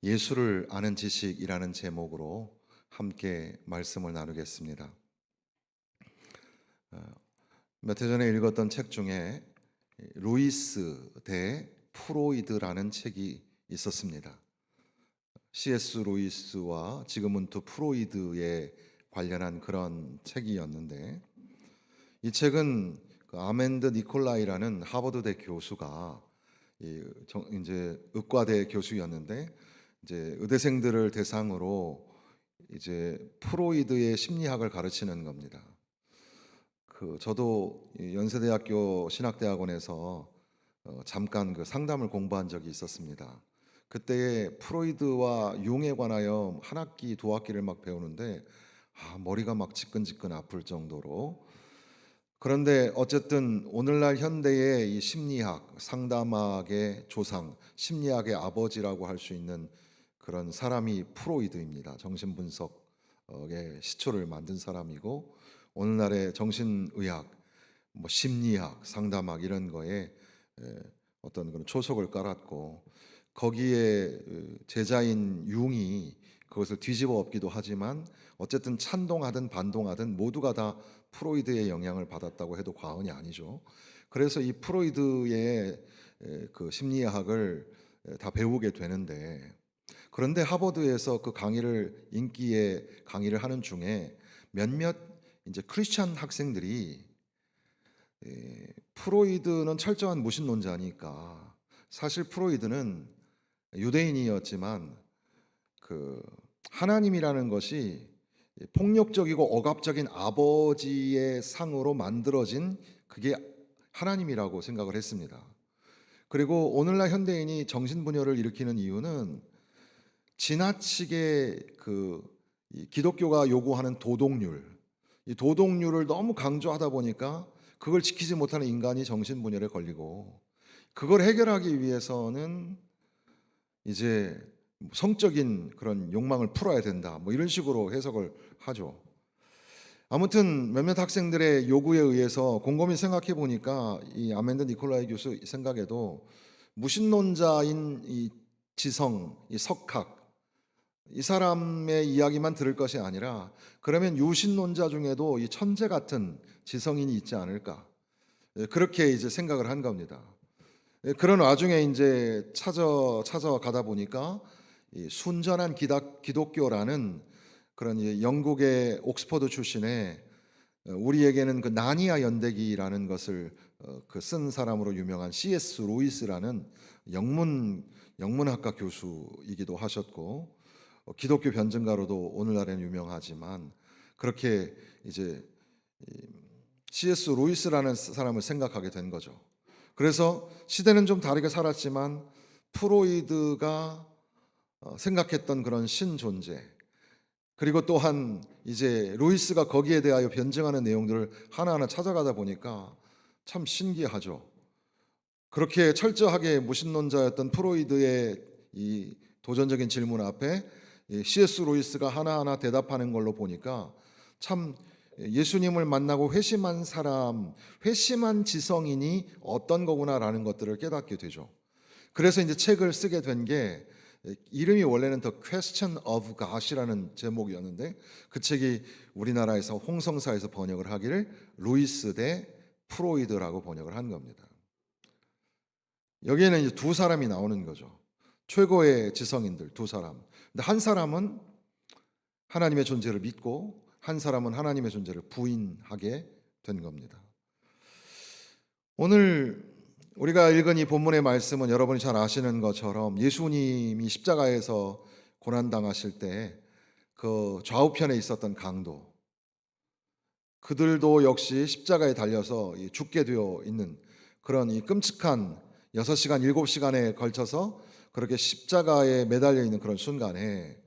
예수를 아는 지식이라는 제목으로 함께 말씀을 나누겠습니다. 몇 해 전에 읽었던 책 중에 루이스 대 프로이드라는 책이 있었습니다. C.S. 루이스와 지그문트 프로이드에 관련한 그런 책이었는데, 이 책은 아멘드 니콜라이라는 하버드대 교수가 이제 의과대 교수였는데, 이제 의대생들을 대상으로 이제 프로이드의 심리학을 가르치는 겁니다. 저도 연세대학교 신학대학원에서 잠깐 상담을 공부한 적이 있었습니다. 그때 프로이드와 융에 관하여 한 학기, 두 학기를 막 배우는데 머리가 막 지끈지끈 아플 정도로. 그런데 어쨌든 오늘날 현대의 이 심리학, 상담학의 조상, 심리학의 아버지라고 할 수 있는 그런 사람이 프로이드입니다. 정신분석의 시초를 만든 사람이고, 오늘날의 정신의학, 심리학, 상담학 이런 거에 어떤 그런 초석을 깔았고, 거기에 제자인 융이 그것을 뒤집어 엎기도 하지만 어쨌든 찬동하든 반동하든 모두가 다 프로이드의 영향을 받았다고 해도 과언이 아니죠. 그래서 이 프로이드의 그 심리학을 다 배우게 되는데, 그런데 하버드에서 그 인기의 강의를 하는 중에 몇몇 이제 크리스천 학생들이 프로이드는 철저한 무신론자니까, 사실 프로이드는 유대인이었지만 그 하나님이라는 것이 폭력적이고 억압적인 아버지의 상으로 만들어진 그게 하나님이라고 생각을 했습니다. 그리고 오늘날 현대인이 정신분열을 일으키는 이유는 지나치게 이 기독교가 요구하는 도덕률, 이 도덕률을 너무 강조하다 보니까 그걸 지키지 못하는 인간이 정신분열에 걸리고, 그걸 해결하기 위해서는 이제 성적인 그런 욕망을 풀어야 된다, 이런 식으로 해석을 하죠. 아무튼 몇몇 학생들의 요구에 의해서 곰곰이 생각해 보니까 이 아멘드 니콜라이 교수 생각에도 무신론자인 이 지성, 이 석학, 이 사람의 이야기만 들을 것이 아니라 그러면 유신론자 중에도 이 천재 같은 지성인이 있지 않을까, 그렇게 이제 생각을 한 겁니다. 그런 와중에 이제 찾아가다 보니까 이 순전한 기독교라는 그런 영국의 옥스퍼드 출신의 우리에게는 그 나니아 연대기라는 것을 쓴 사람으로 유명한 C.S. 루이스라는 영문학과 교수이기도 하셨고, 기독교 변증가로도 오늘날에는 유명하지만, 그렇게 이제 C.S. 루이스라는 사람을 생각하게 된 거죠. 그래서 시대는 좀 다르게 살았지만 프로이드가 생각했던 그런 신존재, 그리고 또한 이제 루이스가 거기에 대하여 변증하는 내용들을 하나하나 찾아가다 보니까 참 신기하죠. 그렇게 철저하게 무신론자였던 프로이드의 이 도전적인 질문 앞에 C.S. 루이스가 하나하나 대답하는 걸로 보니까 참 예수님을 만나고 회심한 사람, 회심한 지성인이 어떤 거구나라는 것들을 깨닫게 되죠. 그래서 이제 책을 쓰게 된 게, 이름이 원래는 The Question of God이라는 제목이었는데, 그 책이 우리나라에서 홍성사에서 번역을 하기를 루이스 대 프로이드라고 번역을 한 겁니다. 여기에는 이제 두 사람이 나오는 거죠. 최고의 지성인들 두 사람. 근데 한 사람은 하나님의 존재를 믿고 한 사람은 하나님의 존재를 부인하게 된 겁니다. 오늘 우리가 읽은 이 본문의 말씀은 여러분이 잘 아시는 것처럼 예수님이 십자가에서 고난당하실 때 그 좌우편에 있었던 강도, 그들도 역시 십자가에 달려서 죽게 되어 있는 그런 이 끔찍한 6시간, 7시간에 걸쳐서 그렇게 십자가에 매달려 있는 그런 순간에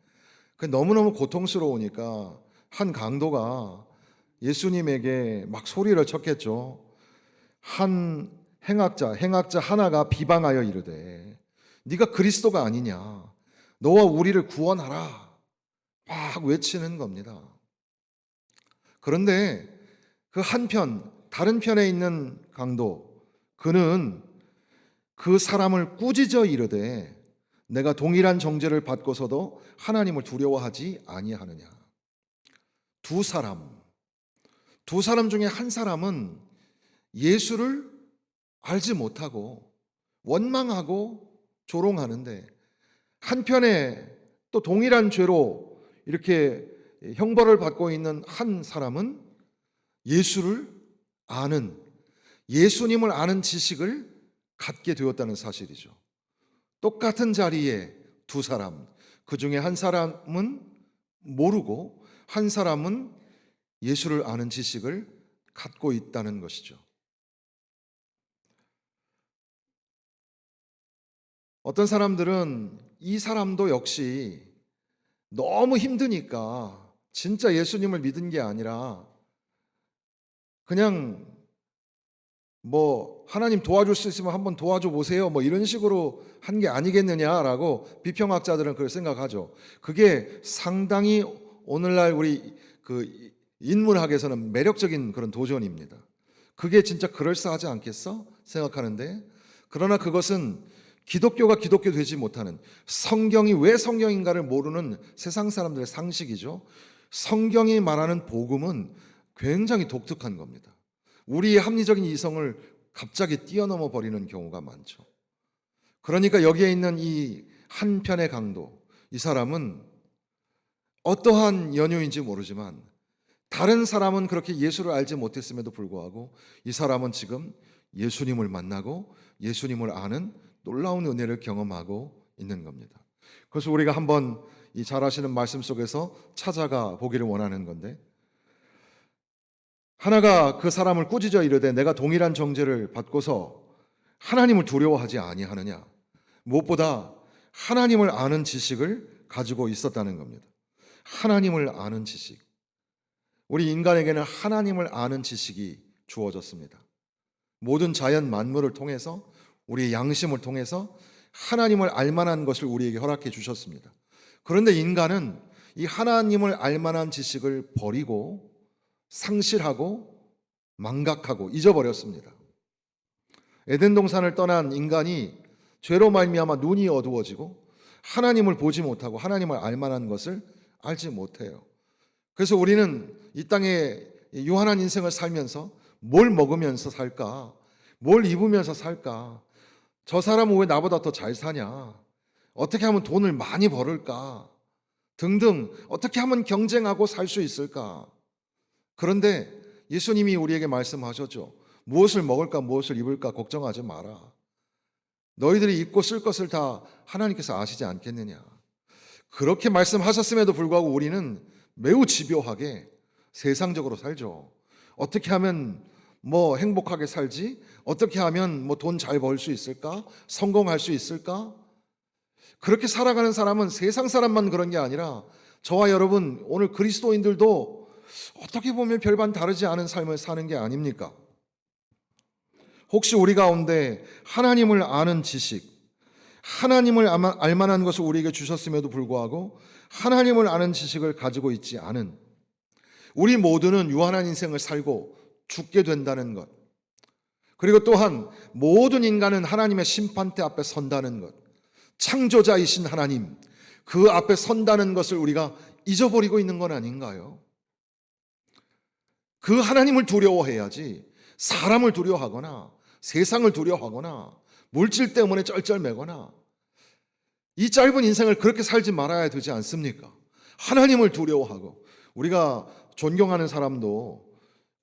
너무너무 고통스러우니까 한 강도가 예수님에게 막 소리를 쳤겠죠. 한 행악자 하나가 비방하여 이르되 네가 그리스도가 아니냐, 너와 우리를 구원하라, 막 외치는 겁니다. 그런데 그 한편, 다른 편에 있는 강도, 그는 그 사람을 꾸짖어 이르되 내가 동일한 정죄를 받고서도 하나님을 두려워하지 아니하느냐. 두 사람 중에 한 사람은 예수를 알지 못하고 원망하고 조롱하는데, 한편에 또 동일한 죄로 이렇게 형벌을 받고 있는 한 사람은 예수를 아는, 예수님을 아는 지식을 갖게 되었다는 사실이죠. 똑같은 자리에 두 사람, 그 중에 한 사람은 모르고 한 사람은 예수를 아는 지식을 갖고 있다는 것이죠. 어떤 사람들은 이 사람도 역시 너무 힘드니까 진짜 예수님을 믿은 게 아니라 그냥 하나님 도와줄 수 있으면 한번 도와줘 보세요, 이런 식으로 한 게 아니겠느냐라고 비평학자들은 그렇게 생각하죠. 그게 상당히 오늘날 우리 그 인문학에서는 매력적인 그런 도전입니다. 그게 진짜 그럴싸하지 않겠어? 생각하는데, 그러나 그것은 기독교가 기독교 되지 못하는, 성경이 왜 성경인가를 모르는 세상 사람들의 상식이죠. 성경이 말하는 복음은 굉장히 독특한 겁니다. 우리의 합리적인 이성을 갑자기 뛰어넘어 버리는 경우가 많죠. 그러니까 여기에 있는 이 한편의 강도, 이 사람은 어떠한 연유인지 모르지만 다른 사람은 그렇게 예수를 알지 못했음에도 불구하고 이 사람은 지금 예수님을 만나고 예수님을 아는 놀라운 은혜를 경험하고 있는 겁니다. 그래서 우리가 한번 이 잘 아시는 말씀 속에서 찾아가 보기를 원하는 건데, 하나가 그 사람을 꾸짖어 이르되 내가 동일한 정죄를 받고서 하나님을 두려워하지 아니하느냐. 무엇보다 하나님을 아는 지식을 가지고 있었다는 겁니다. 하나님을 아는 지식. 우리 인간에게는 하나님을 아는 지식이 주어졌습니다. 모든 자연 만물을 통해서, 우리의 양심을 통해서 하나님을 알만한 것을 우리에게 허락해 주셨습니다. 그런데 인간은 이 하나님을 알만한 지식을 버리고 상실하고 망각하고 잊어버렸습니다. 에덴 동산을 떠난 인간이 죄로 말미암아 눈이 어두워지고 하나님을 보지 못하고 하나님을 알만한 것을 알지 못해요. 그래서 우리는 이 땅에 유한한 인생을 살면서 뭘 먹으면서 살까? 뭘 입으면서 살까? 저 사람은 왜 나보다 더 잘 사냐? 어떻게 하면 돈을 많이 벌을까? 등등, 어떻게 하면 경쟁하고 살 수 있을까? 그런데 예수님이 우리에게 말씀하셨죠. 무엇을 먹을까, 무엇을 입을까 걱정하지 마라. 너희들이 입고 쓸 것을 다 하나님께서 아시지 않겠느냐. 그렇게 말씀하셨음에도 불구하고 우리는 매우 집요하게 세상적으로 살죠. 어떻게 하면 행복하게 살지? 어떻게 하면 돈 잘 벌 수 있을까? 성공할 수 있을까? 그렇게 살아가는 사람은 세상 사람만 그런 게 아니라 저와 여러분, 오늘 그리스도인들도 어떻게 보면 별반 다르지 않은 삶을 사는 게 아닙니까? 혹시 우리 가운데 하나님을 아는 지식, 하나님을 알만한 것을 우리에게 주셨음에도 불구하고 하나님을 아는 지식을 가지고 있지 않은 우리 모두는 유한한 인생을 살고 죽게 된다는 것, 그리고 또한 모든 인간은 하나님의 심판대 앞에 선다는 것, 창조자이신 하나님 그 앞에 선다는 것을 우리가 잊어버리고 있는 건 아닌가요? 그 하나님을 두려워해야지 사람을 두려워하거나 세상을 두려워하거나 물질 때문에 쩔쩔매거나 이 짧은 인생을 그렇게 살지 말아야 되지 않습니까? 하나님을 두려워하고, 우리가 존경하는 사람도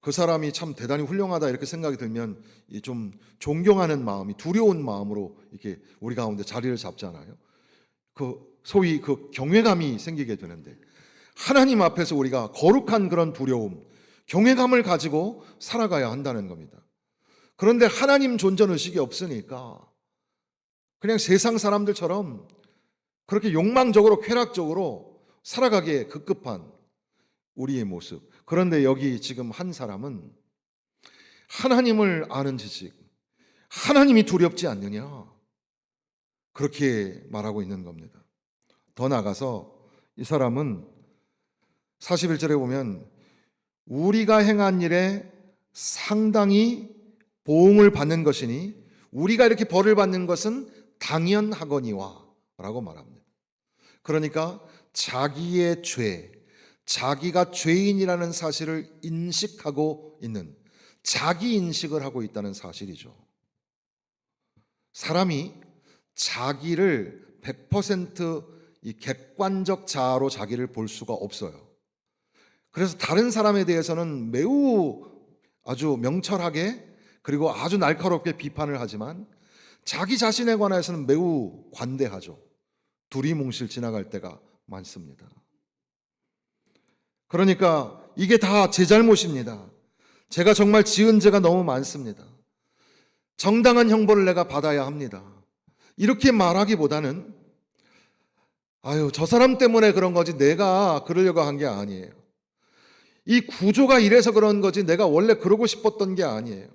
그 사람이 참 대단히 훌륭하다 이렇게 생각이 들면 좀 존경하는 마음이 두려운 마음으로 이렇게 우리 가운데 자리를 잡잖아요. 소위 그 경외감이 생기게 되는데, 하나님 앞에서 우리가 거룩한 그런 두려움, 경외감을 가지고 살아가야 한다는 겁니다. 그런데 하나님 존전 의식이 없으니까 그냥 세상 사람들처럼 그렇게 욕망적으로 쾌락적으로 살아가기에 급급한 우리의 모습. 그런데 여기 지금 한 사람은 하나님을 아는 지식, 하나님이 두렵지 않느냐, 그렇게 말하고 있는 겁니다. 더 나아가서 이 사람은 41절에 보면 우리가 행한 일에 상당히 보응을 받는 것이니 우리가 이렇게 벌을 받는 것은 당연하거니와 라고 말합니다. 그러니까 자기의 죄, 자기가 죄인이라는 사실을 인식하고 있는, 자기 인식을 하고 있다는 사실이죠. 사람이 자기를 100% 이 객관적 자아로 자기를 볼 수가 없어요. 그래서 다른 사람에 대해서는 매우 아주 명철하게 그리고 아주 날카롭게 비판을 하지만 자기 자신에 관해서는 매우 관대하죠. 두리뭉실 지나갈 때가 많습니다. 그러니까 이게 다 제 잘못입니다. 제가 정말 지은 죄가 너무 많습니다. 정당한 형벌을 내가 받아야 합니다. 이렇게 말하기보다는 아유, 저 사람 때문에 그런 거지 내가 그러려고 한 게 아니에요. 이 구조가 이래서 그런 거지 내가 원래 그러고 싶었던 게 아니에요.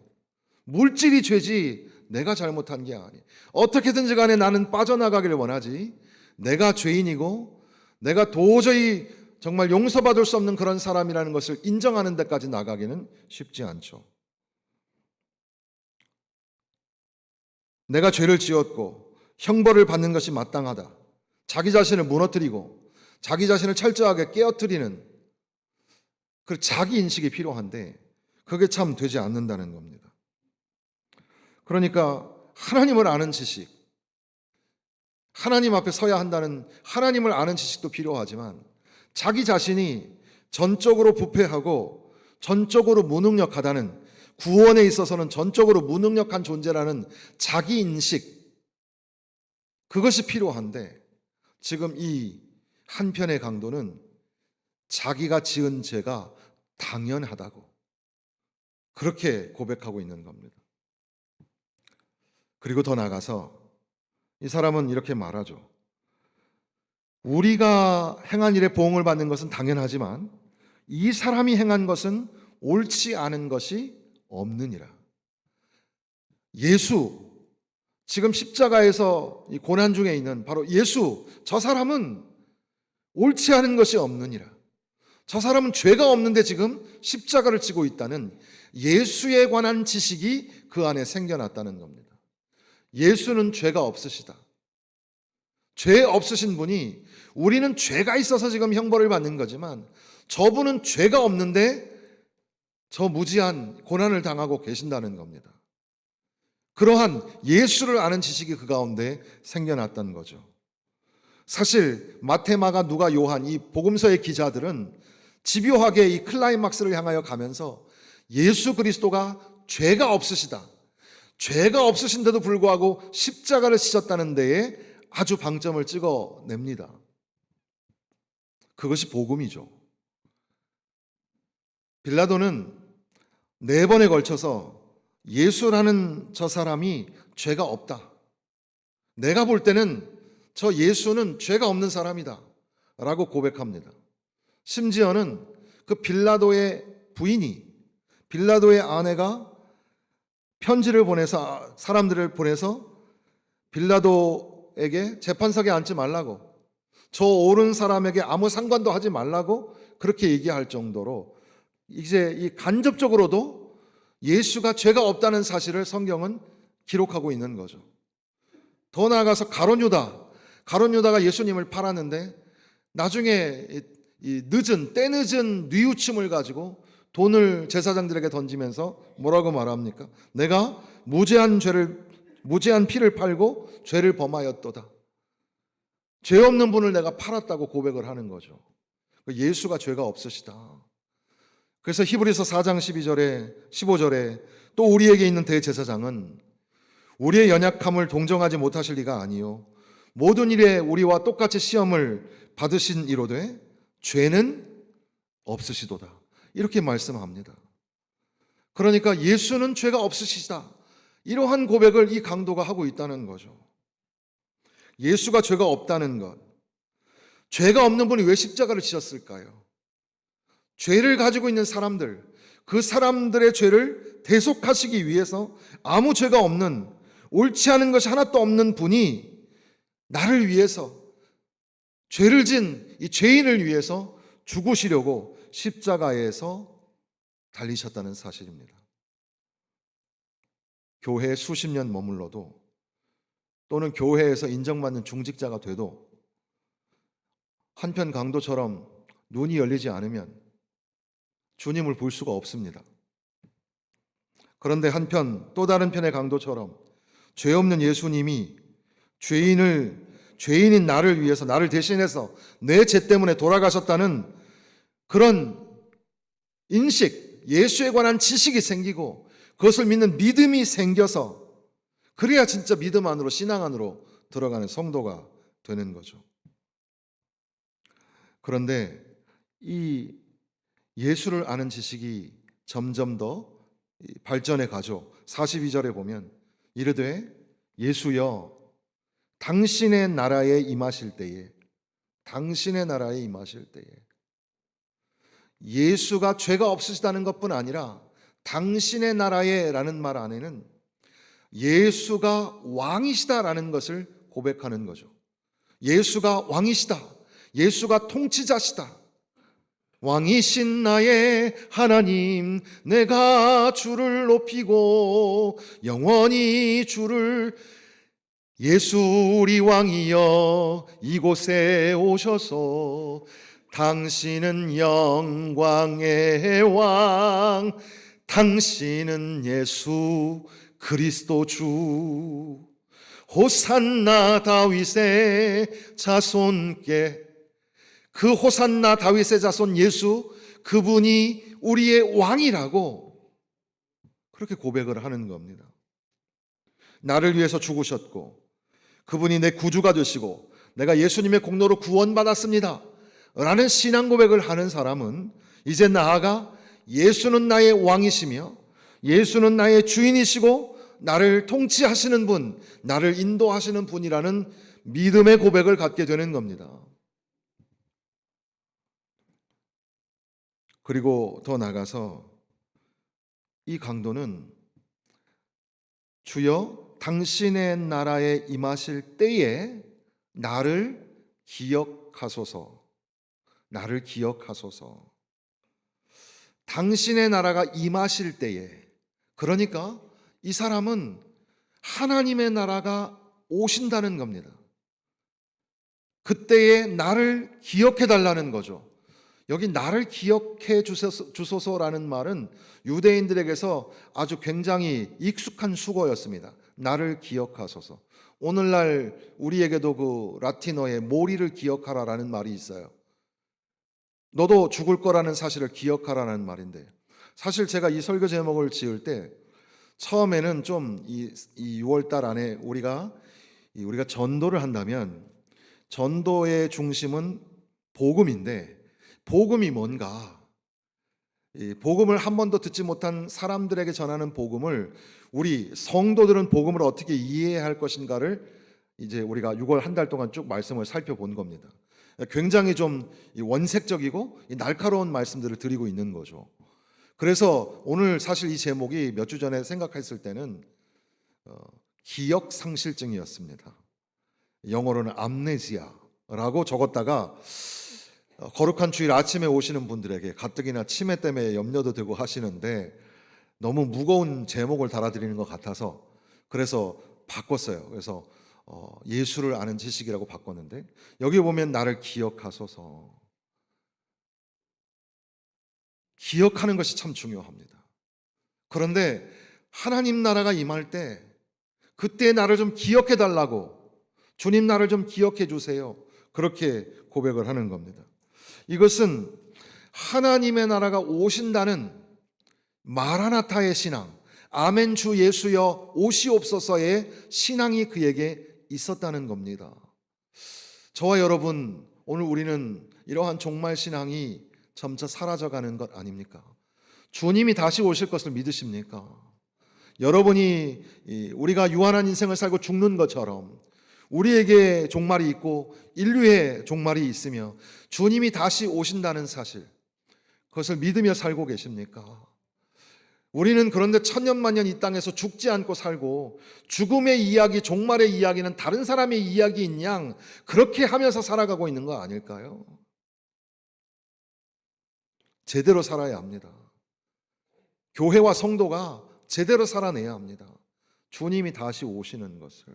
물질이 죄지 내가 잘못한 게 아니에요. 어떻게든지 간에 나는 빠져나가기를 원하지 내가 죄인이고 내가 도저히 정말 용서받을 수 없는 그런 사람이라는 것을 인정하는 데까지 나가기는 쉽지 않죠. 내가 죄를 지었고 형벌을 받는 것이 마땅하다. 자기 자신을 무너뜨리고 자기 자신을 철저하게 깨어뜨리는 그 자기 인식이 필요한데 그게 참 되지 않는다는 겁니다. 그러니까 하나님을 아는 지식, 하나님 앞에 서야 한다는 하나님을 아는 지식도 필요하지만 자기 자신이 전적으로 부패하고 전적으로 무능력하다는, 구원에 있어서는 전적으로 무능력한 존재라는 자기 인식, 그것이 필요한데 지금 이 한편의 강도는 자기가 지은 죄가 당연하다고 그렇게 고백하고 있는 겁니다. 그리고 더 나아가서 이 사람은 이렇게 말하죠. 우리가 행한 일에 보응을 받는 것은 당연하지만 이 사람이 행한 것은 옳지 않은 것이 없느니라. 예수, 지금 십자가에서 이 고난 중에 있는 바로 예수, 저 사람은 옳지 않은 것이 없느니라. 저 사람은 죄가 없는데 지금 십자가를 지고 있다는 예수에 관한 지식이 그 안에 생겨났다는 겁니다. 예수는 죄가 없으시다. 죄 없으신 분이, 우리는 죄가 있어서 지금 형벌을 받는 거지만 저분은 죄가 없는데 저 무지한 고난을 당하고 계신다는 겁니다. 그러한 예수를 아는 지식이 그 가운데 생겨났다는 거죠. 사실 마태, 마가, 누가, 요한 이 복음서의 기자들은 집요하게 이 클라이막스를 향하여 가면서 예수 그리스도가 죄가 없으시다, 죄가 없으신데도 불구하고 십자가를 지셨다는 데에 아주 방점을 찍어냅니다. 그것이 복음이죠. 빌라도는 4번에 걸쳐서 예수라는 저 사람이 죄가 없다, 내가 볼 때는 저 예수는 죄가 없는 사람이다 라고 고백합니다. 심지어는 그 빌라도의 부인이, 빌라도의 아내가 편지를 보내서, 사람들을 보내서 빌라도에게 재판석에 앉지 말라고, 저 옳은 사람에게 아무 상관도 하지 말라고 그렇게 얘기할 정도로 이제 이 간접적으로도 예수가 죄가 없다는 사실을 성경은 기록하고 있는 거죠. 더 나아가서 가룟유다가 예수님을 팔았는데 나중에 이 때늦은 뉘우침을 가지고 돈을 제사장들에게 던지면서 뭐라고 말합니까? 내가 무죄한 피를 팔고 죄를 범하였도다. 죄 없는 분을 내가 팔았다고 고백을 하는 거죠. 예수가 죄가 없으시다. 그래서 히브리서 4장 12절에 15절에 또 우리에게 있는 대제사장은 우리의 연약함을 동정하지 못하실 리가 아니요 모든 일에 우리와 똑같이 시험을 받으신 이로되 죄는 없으시도다. 이렇게 말씀합니다. 그러니까 예수는 죄가 없으시다, 이러한 고백을 이 강도가 하고 있다는 거죠. 예수가 죄가 없다는 것, 죄가 없는 분이 왜 십자가를 지셨을까요? 죄를 가지고 있는 사람들, 그 사람들의 죄를 대속하시기 위해서 아무 죄가 없는, 옳지 않은 것이 하나도 없는 분이 나를 위해서, 죄를 진 이 죄인을 위해서 죽으시려고 십자가에서 달리셨다는 사실입니다. 교회에 수십 년 머물러도 또는 교회에서 인정받는 중직자가 돼도 한편 강도처럼 눈이 열리지 않으면 주님을 볼 수가 없습니다. 그런데 한편 또 다른 편의 강도처럼 죄 없는 예수님이 죄인인 나를 위해서, 나를 대신해서 내 죄 때문에 돌아가셨다는 그런 인식, 예수에 관한 지식이 생기고 그것을 믿는 믿음이 생겨서, 그래야 진짜 믿음 안으로, 신앙 안으로 들어가는 성도가 되는 거죠. 그런데 이 예수를 아는 지식이 점점 더 발전해 가죠. 42절에 보면 이르되 예수여 당신의 나라에 임하실 때에, 당신의 나라에 임하실 때에, 예수가 죄가 없으시다는 것뿐 아니라 당신의 나라에 라는 말 안에는 예수가 왕이시다라는 것을 고백하는 거죠. 예수가 왕이시다. 예수가 통치자시다. 왕이신 나의 하나님, 내가 주를 높이고 영원히 주를, 예수 우리 왕이여 이곳에 오셔서 당신은 영광의 왕, 당신은 예수 그리스도 주, 호산나 다윗의 자손께, 그 호산나 다윗의 자손 예수, 그분이 우리의 왕이라고 그렇게 고백을 하는 겁니다. 나를 위해서 죽으셨고 그분이 내 구주가 되시고 내가 예수님의 공로로 구원받았습니다 라는 신앙 고백을 하는 사람은 이제 나아가 예수는 나의 왕이시며 예수는 나의 주인이시고 나를 통치하시는 분, 나를 인도하시는 분이라는 믿음의 고백을 갖게 되는 겁니다. 그리고 더 나가서 이 강도는 주여 당신의 나라에 임하실 때에 나를 기억하소서, 나를 기억하소서. 당신의 나라가 임하실 때에, 그러니까 이 사람은 하나님의 나라가 오신다는 겁니다. 그때에 나를 기억해 달라는 거죠. 여기 나를 기억해 주소서라는 말은 유대인들에게서 아주 굉장히 익숙한 수거였습니다. 나를 기억하소서. 오늘날 우리에게도 그 라틴어에 모리를 기억하라라는 말이 있어요. 너도 죽을 거라는 사실을 기억하라는 말인데, 사실 제가 이 설교 제목을 지을 때 처음에는 좀 이 6월 달 안에 우리가 전도를 한다면 전도의 중심은 복음인데, 복음이 뭔가, 복음을 한 번도 듣지 못한 사람들에게 전하는 복음을 우리 성도들은 복음을 어떻게 이해해야 할 것인가를 이제 우리가 6월 한 달 동안 쭉 말씀을 살펴본 겁니다. 굉장히 좀 원색적이고 날카로운 말씀들을 드리고 있는 거죠. 그래서 오늘 사실 이 제목이 몇 주 전에 생각했을 때는 기억 상실증이었습니다. 영어로는 암네시아라고 적었다가 거룩한 주일 아침에 오시는 분들에게 가뜩이나 치매 때문에 염려도 되고 하시는데 너무 무거운 제목을 달아드리는 것 같아서 그래서 바꿨어요. 그래서 예수를 아는 지식이라고 바꿨는데, 여기 보면 나를 기억하소서. 기억하는 것이 참 중요합니다. 그런데 하나님 나라가 임할 때 그때 나를 좀 기억해 달라고, 주님 나를 좀 기억해 주세요, 그렇게 고백을 하는 겁니다. 이것은 하나님의 나라가 오신다는 마라나타의 신앙, 아멘 주 예수여 오시옵소서의 신앙이 그에게 있었다는 겁니다. 저와 여러분, 오늘 우리는 이러한 종말 신앙이 점차 사라져가는 것 아닙니까? 주님이 다시 오실 것을 믿으십니까? 여러분이 우리가 유한한 인생을 살고 죽는 것처럼 우리에게 종말이 있고 인류의 종말이 있으며 주님이 다시 오신다는 사실, 그것을 믿으며 살고 계십니까? 우리는 그런데 천년만년 이 땅에서 죽지 않고 살고 죽음의 이야기, 종말의 이야기는 다른 사람의 이야기인 양 그렇게 하면서 살아가고 있는 거 아닐까요? 제대로 살아야 합니다. 교회와 성도가 제대로 살아내야 합니다. 주님이 다시 오시는 것을.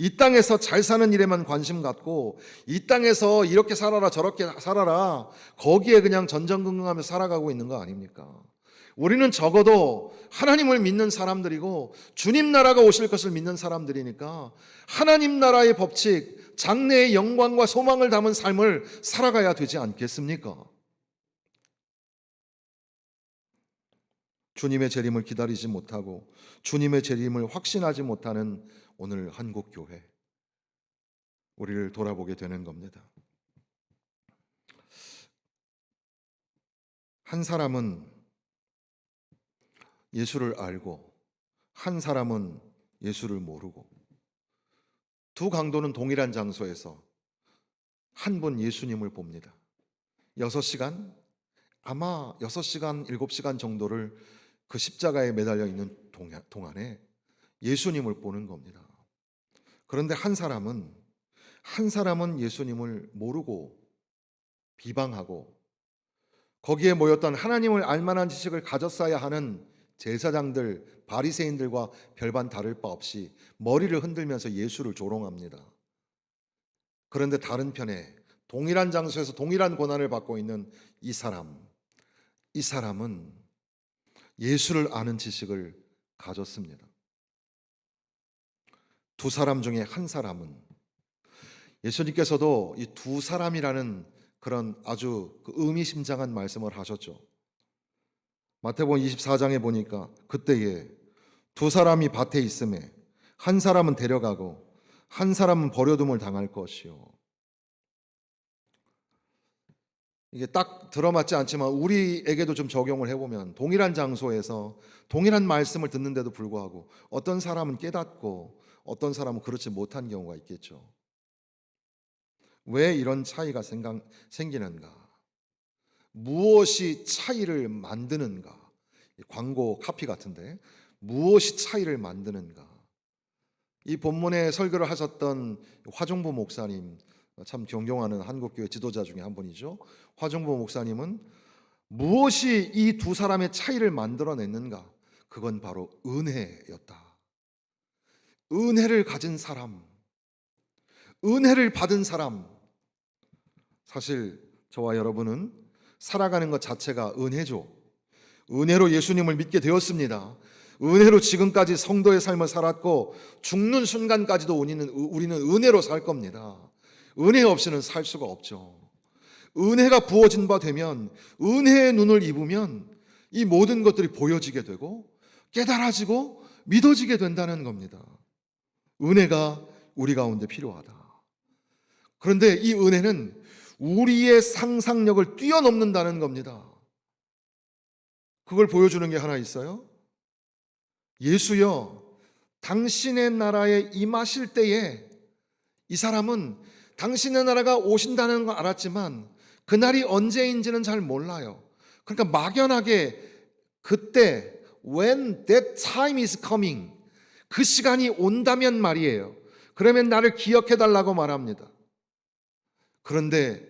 이 땅에서 잘 사는 일에만 관심 갖고 이 땅에서 이렇게 살아라 저렇게 살아라 거기에 그냥 전전긍긍하며 살아가고 있는 거 아닙니까? 우리는 적어도 하나님을 믿는 사람들이고 주님 나라가 오실 것을 믿는 사람들이니까 하나님 나라의 법칙, 장래의 영광과 소망을 담은 삶을 살아가야 되지 않겠습니까? 주님의 재림을 기다리지 못하고 주님의 재림을 확신하지 못하는 오늘 한국 교회, 우리를 돌아보게 되는 겁니다. 한 사람은 예수를 알고 한 사람은 예수를 모르고, 두 강도는 동일한 장소에서 한 분 예수님을 봅니다. 6시간, 아마 6시간, 7시간 정도를 그 십자가에 매달려 있는 동안에 예수님을 보는 겁니다. 그런데 한 사람은 예수님을 모르고 비방하고 거기에 모였던 하나님을 알만한 지식을 가졌어야 하는 제사장들, 바리새인들과 별반 다를 바 없이 머리를 흔들면서 예수를 조롱합니다. 그런데 다른 편에 동일한 장소에서 동일한 고난을 받고 있는 이 사람은 예수를 아는 지식을 가졌습니다. 두 사람 중에 한 사람은, 예수님께서도 이 두 사람이라는 그런 아주 의미심장한 말씀을 하셨죠. 마태복음 24장에 보니까 그때에 두 사람이 밭에 있음에 한 사람은 데려가고 한 사람은 버려둠을 당할 것이요. 이게 딱 들어맞지 않지만 우리에게도 좀 적용을 해보면 동일한 장소에서 동일한 말씀을 듣는데도 불구하고 어떤 사람은 깨닫고 어떤 사람은 그렇지 못한 경우가 있겠죠. 왜 이런 차이가 생기는가? 무엇이 차이를 만드는가? 광고 카피 같은데 무엇이 차이를 만드는가? 이 본문에 설교를 하셨던 화종보 목사님, 참 존경하는 한국교회 지도자 중에 한 분이죠. 화종보 목사님은 무엇이 이 두 사람의 차이를 만들어냈는가? 그건 바로 은혜였다. 은혜를 가진 사람, 은혜를 받은 사람. 사실 저와 여러분은 살아가는 것 자체가 은혜죠. 은혜로 예수님을 믿게 되었습니다. 은혜로 지금까지 성도의 삶을 살았고 죽는 순간까지도 우리는 은혜로 살 겁니다. 은혜 없이는 살 수가 없죠. 은혜가 부어진 바 되면, 은혜의 눈을 입으면 이 모든 것들이 보여지게 되고 깨달아지고 믿어지게 된다는 겁니다. 은혜가 우리 가운데 필요하다. 그런데 이 은혜는 우리의 상상력을 뛰어넘는다는 겁니다. 그걸 보여주는 게 하나 있어요. 예수여, 당신의 나라에 임하실 때에 이 사람은 당신의 나라가 오신다는 걸 알았지만 그날이 언제인지는 잘 몰라요. 그러니까 막연하게 그때 when that time is coming, 그 시간이 온다면 말이에요. 그러면 나를 기억해 달라고 말합니다. 그런데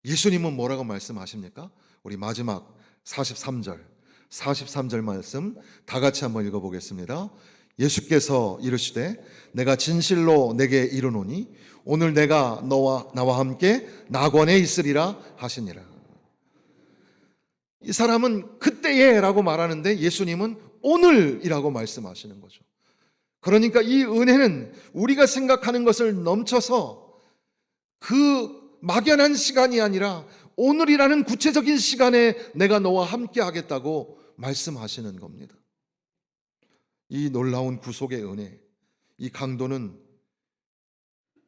예수님은 뭐라고 말씀하십니까? 우리 마지막 43절 말씀 다 같이 한번 읽어보겠습니다. 예수께서 이르시되 내가 진실로 내게 이르노니 오늘 내가 나와 함께 낙원에 있으리라 하시니라. 이 사람은 그때에 라고 말하는데 예수님은 오늘이라고 말씀하시는 거죠. 그러니까 이 은혜는 우리가 생각하는 것을 넘쳐서 그 막연한 시간이 아니라 오늘이라는 구체적인 시간에 내가 너와 함께 하겠다고 말씀하시는 겁니다. 이 놀라운 구속의 은혜, 이 강도는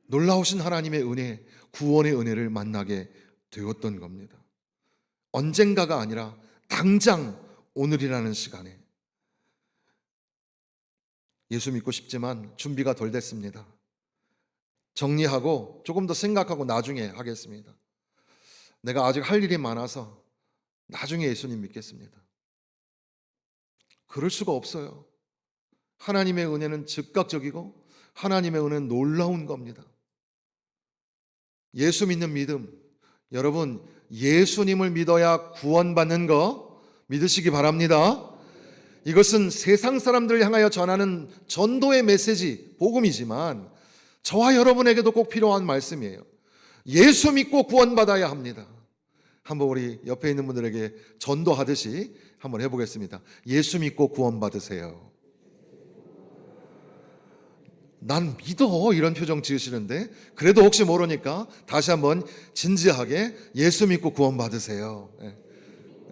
놀라우신 하나님의 은혜, 구원의 은혜를 만나게 되었던 겁니다. 언젠가가 아니라 당장 오늘이라는 시간에. 예수 믿고 싶지만 준비가 덜 됐습니다. 정리하고 조금 더 생각하고 나중에 하겠습니다. 내가 아직 할 일이 많아서 나중에 예수님 믿겠습니다. 그럴 수가 없어요. 하나님의 은혜는 즉각적이고 하나님의 은혜는 놀라운 겁니다. 예수 믿는 믿음, 여러분 예수님을 믿어야 구원받는 거 믿으시기 바랍니다. 이것은 세상 사람들을 향하여 전하는 전도의 메시지, 복음이지만 저와 여러분에게도 꼭 필요한 말씀이에요. 예수 믿고 구원받아야 합니다. 한번 우리 옆에 있는 분들에게 전도하듯이 한번 해보겠습니다. 예수 믿고 구원받으세요. 난 믿어, 이런 표정 지으시는데 그래도 혹시 모르니까 다시 한번 진지하게 예수 믿고 구원받으세요.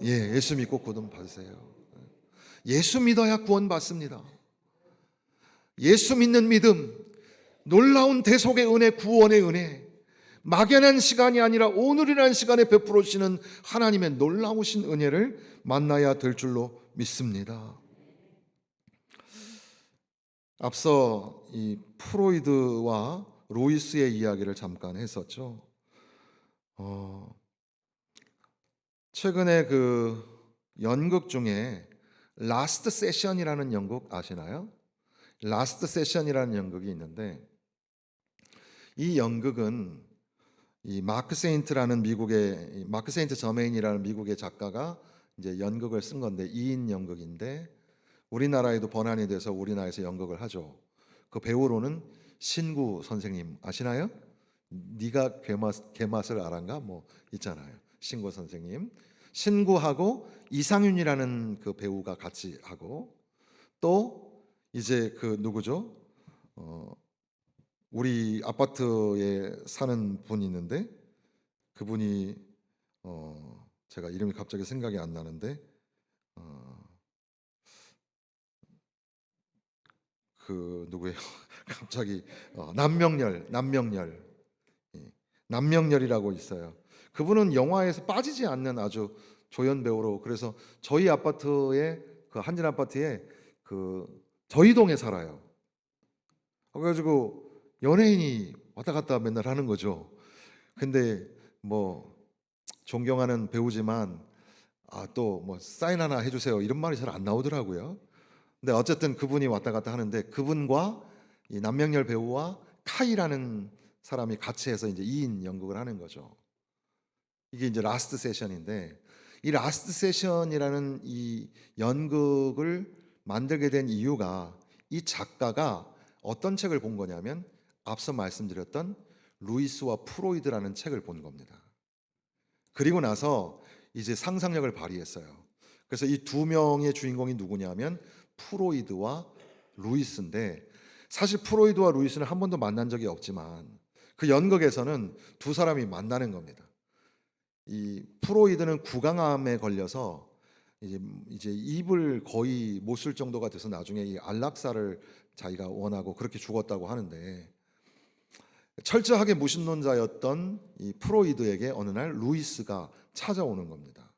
예, 예수 믿고 구원받으세요. 예수 믿어야 구원받습니다. 예수 믿는 믿음, 놀라운 대속의 은혜, 구원의 은혜, 막연한 시간이 아니라 오늘이라는 시간에 베풀어 주시는 하나님의 놀라우신 은혜를 만나야 될 줄로 믿습니다. 앞서 이 프로이드와 루이스의 이야기를 잠깐 했었죠. 최근에 그 연극 중에 라스트 세션이라는 연극 아시나요? 라스트 세션이라는 연극이 있는데, 이 연극은 이 마크 세인트 저메인이라는 미국의 작가가 이제 연극을 쓴 건데, 2인 연극인데 우리나라에도 번안이 돼서 우리나라에서 연극을 하죠. 그 배우로는 신구 선생님 아시나요? 네가 개맛을 알아인가 뭐 있잖아요. 신구 선생님, 신구하고 이상윤이라는 그 배우가 같이 하고, 또 이제 그 누구죠? 우리 아파트에 사는 분이 있는데, 그분이 제가 이름이 갑자기 생각이 안 나는데, 그 누구예요? 갑자기 남명열이라고 있어요. 그분은 영화에서 빠지지 않는 아주 조연 배우로, 그래서 저희 아파트에, 그 한진 아파트에 그 저희 동에 살아요. 그래가지고 연예인이 왔다 갔다 맨날 하는 거죠. 근데 뭐 존경하는 배우지만 또 뭐 사인 하나 해주세요 이런 말이 잘 안 나오더라고요. 근데 어쨌든 그분이 왔다 갔다 하는데, 그분과 이 남명열 배우와 카이라는 사람이 같이 해서 이제 2인 연극을 하는 거죠. 이게 이제 라스트 세션인데, 이 라스트 세션이라는 이 연극을 만들게 된 이유가, 이 작가가 어떤 책을 본 거냐면 앞서 말씀드렸던 루이스와 프로이드라는 책을 본 겁니다. 그리고 나서 이제 상상력을 발휘했어요. 그래서 이 두 명의 주인공이 누구냐면 프로이드와 루이스인데, 사실 프로이드와 루이스는 한 번도 만난 적이 없지만 그 연극에서는 두 사람이 만나는 겁니다. 이 프로이드는 구강암에 걸려서 이제 입을 거의 못 쓸 정도가 돼서 나중에 이 안락사를 자기가 원하고 그렇게 죽었다고 하는데, 철저하게 무신론자였던 이 프로이드에게 어느 날 루이스가 찾아오는 겁니다.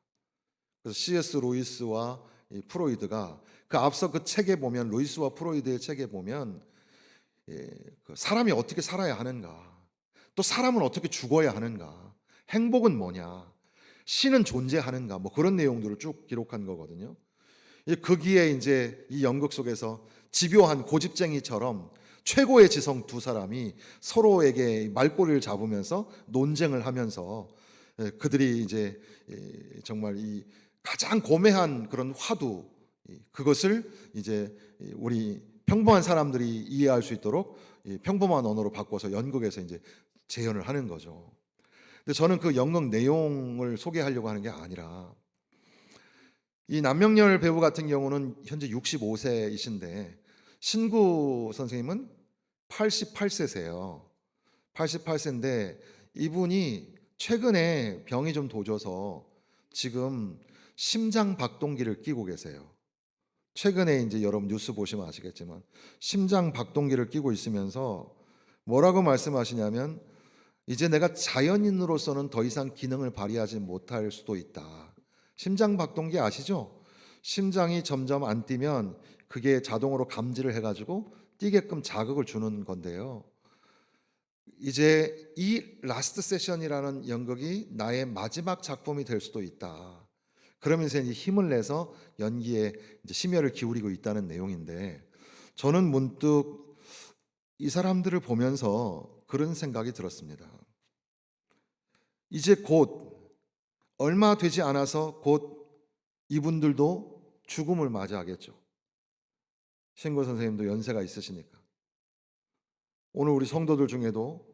그래서 C.S. 루이스와 이 프로이드가 그 앞서 그 책에 보면, 루이스와 프로이드의 책에 보면 그 사람이 어떻게 살아야 하는가, 또 사람은 어떻게 죽어야 하는가, 행복은 뭐냐, 신은 존재하는가, 뭐 그런 내용들을 쭉 기록한 거거든요. 거기에 이제 이 연극 속에서 집요한 고집쟁이처럼 최고의 지성 두 사람이 서로에게 말꼬리를 잡으면서 논쟁을 하면서, 그들이 이제 정말 이 가장 고매한 그런 화두, 그것을 이제 우리 평범한 사람들이 이해할 수 있도록 평범한 언어로 바꿔서 연극에서 이제 재현을 하는 거죠. 근데 저는 그 연극 내용을 소개하려고 하는 게 아니라, 이 남명열 배우 같은 경우는 현재 65세이신데 신구 선생님은 88세세요. 88세인데 이분이 최근에 병이 좀 도져서 지금 심장 박동기를 끼고 계세요. 최근에 이제 여러분 뉴스 보시면 아시겠지만 심장 박동기를 끼고 있으면서 뭐라고 말씀하시냐면, 이제 내가 자연인으로서는 더 이상 기능을 발휘하지 못할 수도 있다. 심장 박동기 아시죠? 심장이 점점 안 뛰면 그게 자동으로 감지를 해가지고 뛰게끔 자극을 주는 건데요. 이제 이 라스트 세션이라는 연극이 나의 마지막 작품이 될 수도 있다. 그러면서 이제 힘을 내서 연기에 이제 심혈을 기울이고 있다는 내용인데, 저는 문득 이 사람들을 보면서 그런 생각이 들었습니다. 이제 곧 얼마 되지 않아서 곧 이분들도 죽음을 맞이하겠죠. 신고 선생님도 연세가 있으시니까. 오늘 우리 성도들 중에도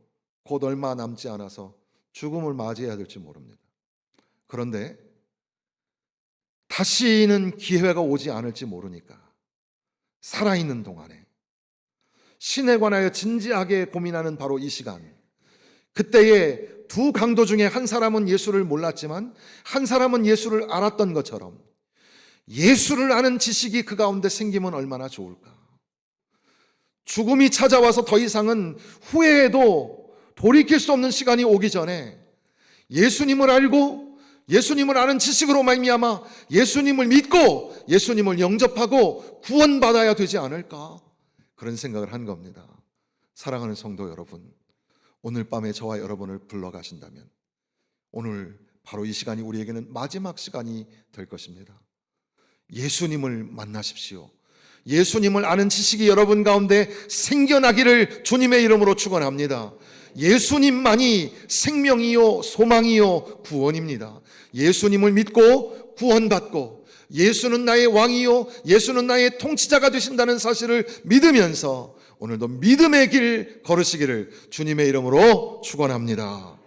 곧 얼마 남지 않아서 죽음을 맞이해야 될지 모릅니다. 그런데 다시는 기회가 오지 않을지 모르니까 살아있는 동안에 신에 관하여 진지하게 고민하는 바로 이 시간, 그때에 두 강도 중에 한 사람은 예수를 몰랐지만 한 사람은 예수를 알았던 것처럼 예수를 아는 지식이 그 가운데 생기면 얼마나 좋을까. 죽음이 찾아와서 더 이상은 후회해도 돌이킬 수 없는 시간이 오기 전에 예수님을 알고 예수님을 아는 지식으로 말미암아 예수님을 믿고 예수님을 영접하고 구원받아야 되지 않을까, 그런 생각을 한 겁니다. 사랑하는 성도 여러분, 오늘 밤에 저와 여러분을 불러가신다면 오늘 바로 이 시간이 우리에게는 마지막 시간이 될 것입니다. 예수님을 만나십시오. 예수님을 아는 지식이 여러분 가운데 생겨나기를 주님의 이름으로 축원합니다. 예수님만이 생명이요 소망이요 구원입니다. 예수님을 믿고 구원받고 예수는 나의 왕이요 예수는 나의 통치자가 되신다는 사실을 믿으면서 오늘도 믿음의 길 걸으시기를 주님의 이름으로 축원합니다.